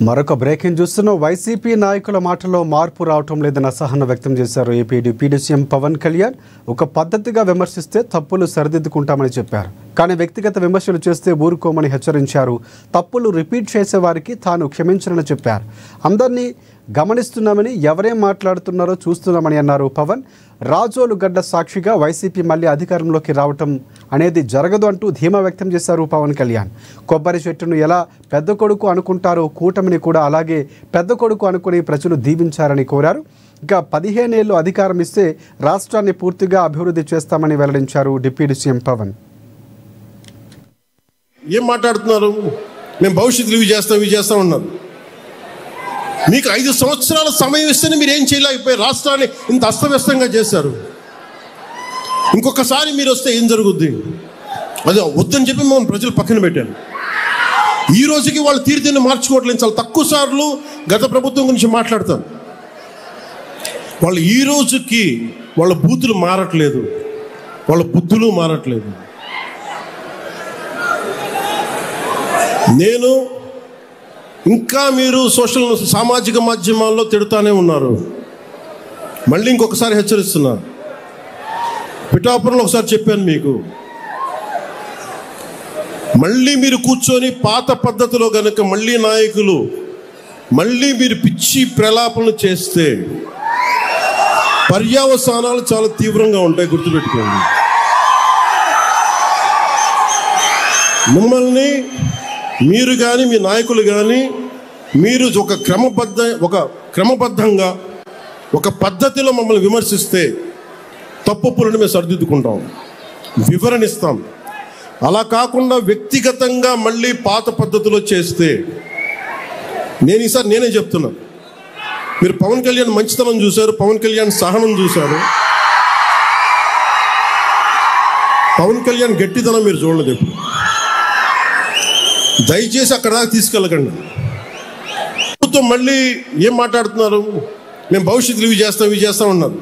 మరొక బ్రేకింగ్ చూస్తున్న వైసీపీ నాయకుల మాటల్లో మార్పు రావటం లేదని అసహనం వ్యక్తం చేశారు AP deputy CM Pawan Kalyan. ఒక పద్ధతిగా విమర్శిస్తే తప్పులు సరిదిద్దుకుంటామని చెప్పారు. కానీ వ్యక్తిగత విమర్శలు చేస్తే ఊరుకోమని హెచ్చరించారు. తప్పులు రిపీట్ చేసే వారికి తాను క్షమించనని చెప్పారు. అందరినీ గమనిస్తున్నామని, ఎవరేం మాట్లాడుతున్నారో చూస్తున్నామని అన్నారు పవన్. రాజోలు గడ్డ సాక్షిగా వైసీపీ మళ్ళీ అధికారంలోకి రావటం అనేది జరగదు అంటూ ధీమా వ్యక్తం చేశారు పవన్ కళ్యాణ్. కొబ్బరి చెట్టును ఎలా పెద్ద కొడుకు అనుకుంటారో కూటమిని కూడా అలాగే పెద్ద కొడుకు అనుకుని ప్రజలు దీవించారని కోరారు. ఇక 15 ఏళ్లు అధికారం ఇస్తే రాష్ట్రాన్ని పూర్తిగా అభివృద్ధి చేస్తామని వెల్లడించారు డిప్యూటీ సీఎం పవన్. ఏం మాట్లాడుతున్నారు? మేము భవిష్యత్తులో ఇవి చేస్తాం ఉన్నారు. మీకు 5 సంవత్సరాల సమయం ఇస్తేనే మీరు ఏం చేయలేకపోయారు. రాష్ట్రాన్ని ఇంత అస్తవ్యస్తంగా చేశారు. ఇంకొకసారి మీరు వస్తే ఏం జరుగుద్ది? అదే వద్దని చెప్పి మనం ప్రజలు పక్కన పెట్టారు. ఈ రోజుకి వాళ్ళు తీరుతీరుని మార్చుకోవట్లేదు. చాలా తక్కువ సార్లు గత ప్రభుత్వం గురించి మాట్లాడతారు. వాళ్ళు ఈ రోజుకి వాళ్ళ బూతులు మారట్లేదు, వాళ్ళ బుద్ధులు మారట్లేదు. నేను ఇంకా మీరు సామాజిక మాధ్యమాల్లో తిడుతూనే ఉన్నారు. మళ్ళీ ఇంకొకసారి హెచ్చరిస్తున్నా. పిఠాపురంలో ఒకసారి చెప్పాను మీకు, మళ్ళీ మీరు కూర్చొని పాత పద్ధతిలో కనుక మళ్ళీ నాయకులు మళ్ళీ మీరు పిచ్చి ప్రలాపనలు చేస్తే పర్యవసానాలు చాలా తీవ్రంగా ఉంటాయి. గుర్తుపెట్టుకోండి. మిమ్మల్ని మీరు కానీ మీ నాయకులు కానీ మీరు ఒక క్రమబద్ధంగా ఒక పద్ధతిలో మమ్మల్ని విమర్శిస్తే తప్పులను మేము సరిదిద్దుకుంటాం, వివరణిస్తాం. అలా కాకుండా వ్యక్తిగతంగా మళ్ళీ పాత పద్ధతిలో చేస్తే ఈసారి నేనే చెప్తున్నా. మీరు పవన్ కళ్యాణ్ మంచితనం చూశారు, పవన్ కళ్యాణ్ సహనం చూశారు, పవన్ కళ్యాణ్ గట్టితనం మీరు చూడలేదు. ఎప్పుడు దయచేసి అక్కడ దాకా తీసుకెళ్ళకండి. మళ్ళీ ఏం మాట్లాడుతున్నారు? మేము భవిష్యత్తులో ఇవి చేస్తాం ఉన్నారు.